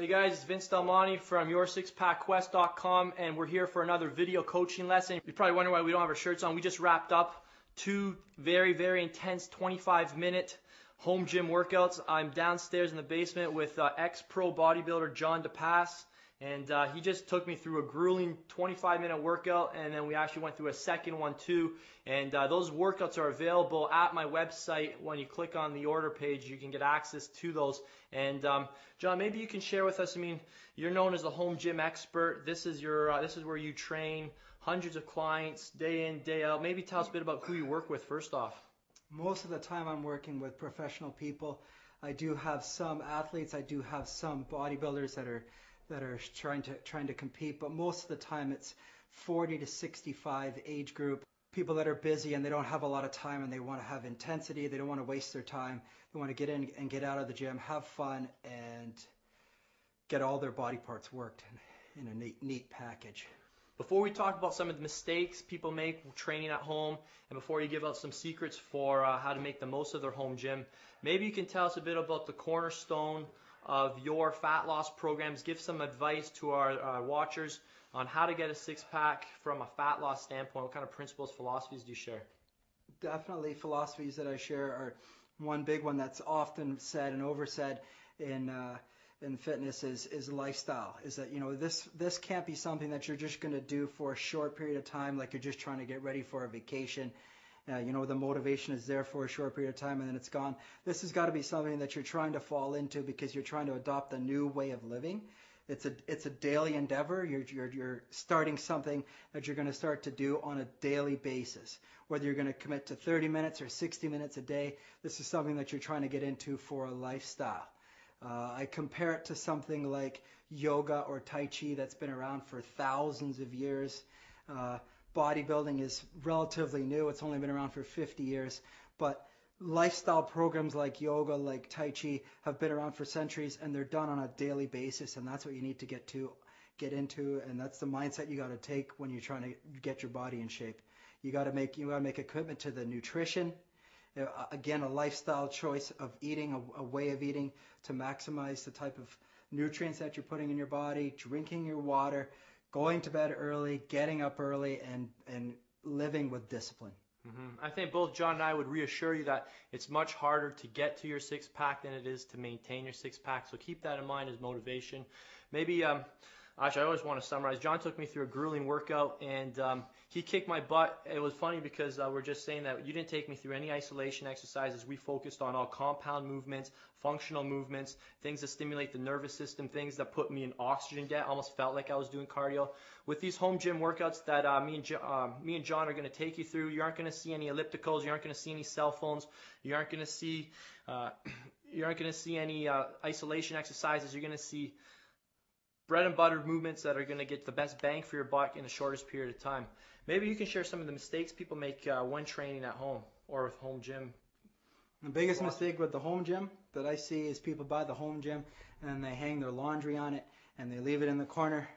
Hey guys, it's Vince Delmonte from YourSixPackQuest.com, and we're here for another video coaching lesson. You're probably wondering why we don't have our shirts on. We just wrapped up two very intense 25-minute home gym workouts. I'm downstairs in the basement with ex-pro bodybuilder John DePass, and he just took me through a grueling 25-minute workout, and then we actually went through a second one too. And those workouts are available at my website. When you click on the order page, you can get access to those. And John, maybe you can share with us. I mean, you're known as the home gym expert. This is where you train hundreds of clients day in, day out. Maybe tell us a bit about who you work with first off. Most of the time I'm working with professional people. I do have some athletes. I do have some bodybuilders that are trying to compete, but most of the time it's 40 to 65 age group. People that are busy and they don't have a lot of time and they want to have intensity. They don't want to waste their time. They want to get in and get out of the gym, have fun, and get all their body parts worked in a neat package. Before we talk about some of the mistakes people make training at home, and before you give out some secrets for how to make the most of their home gym, maybe you can tell us a bit about the cornerstone of your fat loss programs. Give some advice to our watchers on how to get a six-pack from a fat loss standpoint. What kind of principles, philosophies do you share? Definitely philosophies that I share are one big one that's often said and oversaid in fitness is lifestyle. Is that, you know, this can't be something that you're just going to do for a short period of time, like you're just trying to get ready for a vacation. You know, the motivation is there for a short period of time and then it's gone. This has got to be something that you're trying to fall into because you're trying to adopt a new way of living. It's a daily endeavor. You're starting something that you're going to start to do on a daily basis. Whether you're going to commit to 30 minutes or 60 minutes a day, this is something that you're trying to get into for a lifestyle. I compare it to something like yoga or Tai Chi that's been around for thousands of years. Bodybuilding is relatively new. It's only been around for 50 years. But lifestyle programs like yoga, like Tai Chi, have been around for centuries, and they're done on a daily basis, and that's what you need to get into, and that's the mindset you got to take when you're trying to get your body in shape. You got to make a commitment to the nutrition. Again, a lifestyle choice of eating, a way of eating to maximize the type of nutrients that you're putting in your body, drinking your water, going to bed early, getting up early, and living with discipline. I think both John and I would reassure you that it's much harder to get to your six-pack than it is to maintain your six-pack. So keep that in mind as motivation. Maybe, actually, I always want to summarize. John took me through a grueling workout, and he kicked my butt. It was funny because we're just saying that you didn't take me through any isolation exercises. We focused on all compound movements, functional movements, things that stimulate the nervous system, things that put me in oxygen debt. Almost felt like I was doing cardio. With these home gym workouts that me and John are going to take you through, you aren't going to see any ellipticals. You aren't going to see any cell phones. You aren't going to see any isolation exercises. You're going to see bread and butter movements that are going to get the best bang for your buck in the shortest period of time. Maybe you can share some of the mistakes people make when training at home or with home gym. The biggest mistake with the home gym that I see is people buy the home gym and they hang their laundry on it and they leave it in the corner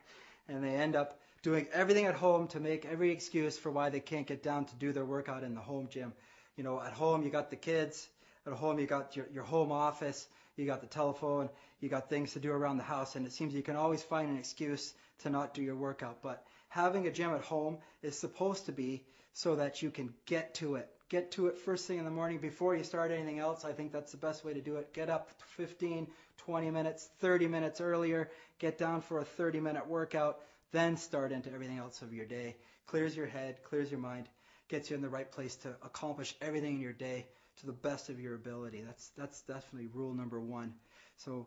and they end up doing everything at home to make every excuse for why they can't get down to do their workout in the home gym. You know, at home you got the kids, at home you got your home office, you got the telephone, you got things to do around the house, and it seems you can always find an excuse to not do your workout. But having a gym at home is supposed to be so that you can get to it. Get to it first thing in the morning before you start anything else. I think that's the best way to do it. Get up 15, 20 minutes, 30 minutes earlier, get down for a 30-minute workout, then start into everything else of your day. Clears your head, clears your mind, gets you in the right place to accomplish everything in your day to the best of your ability. That's definitely rule number one. So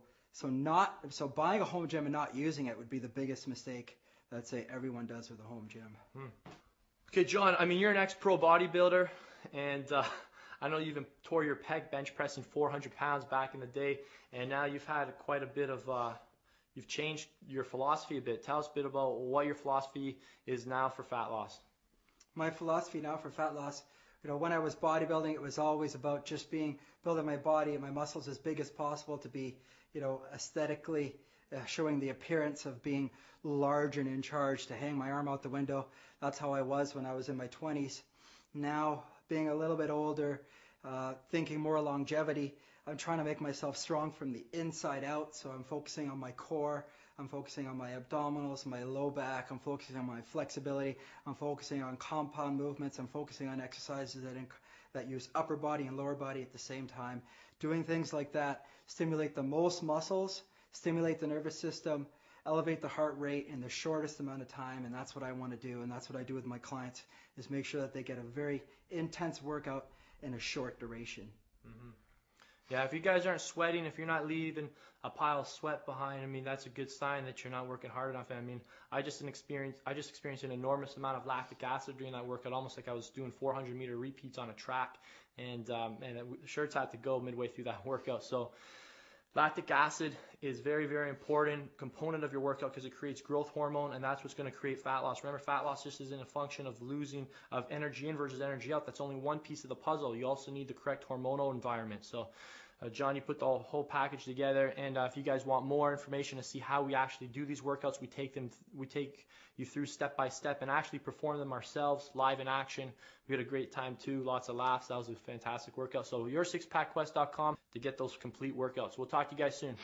buying a home gym and not using it would be the biggest mistake that I'd say everyone does with a home gym. Okay, John, I mean, you're an ex-pro bodybuilder, and I know you even tore your pec bench pressing 400 pounds back in the day, and now you've had quite a bit of, you've changed your philosophy a bit. Tell us a bit about what your philosophy is now for fat loss. My philosophy now for fat loss, you know, when I was bodybuilding, it was always about just building my body and my muscles as big as possible to be, you know, aesthetically showing the appearance of being large and in charge, to hang my arm out the window. That's how I was when I was in my 20s. Now, being a little bit older, thinking more longevity, I'm trying to make myself strong from the inside out. So I'm focusing on my core. I'm focusing on my abdominals, my low back. I'm focusing on my flexibility. I'm focusing on compound movements. I'm focusing on exercises that use upper body and lower body at the same time. Doing things like that stimulate the most muscles, stimulate the nervous system, elevate the heart rate in the shortest amount of time, and that's what I want to do, and that's what I do with my clients, is make sure that they get a very intense workout in a short duration. Mm-hmm. Yeah, if you guys aren't sweating, if you're not leaving a pile of sweat behind, I mean, that's a good sign that you're not working hard enough. I mean, I just experienced an enormous amount of lactic acid during that workout, almost like I was doing 400-meter repeats on a track, and the shirts had to go midway through that workout. So lactic acid is very, very important component of your workout because it creates growth hormone, and that's what's going to create fat loss. Remember, fat loss just isn't a function of losing of energy in versus energy out. That's only one piece of the puzzle. You also need the correct hormonal environment. So John, you put the whole package together, and if you guys want more information to see how we actually do these workouts, we take you through step by step and actually perform them ourselves live in action. We had a great time too, lots of laughs. That was a fantastic workout. So yoursixpackquest.com to get those complete workouts. We'll talk to you guys soon.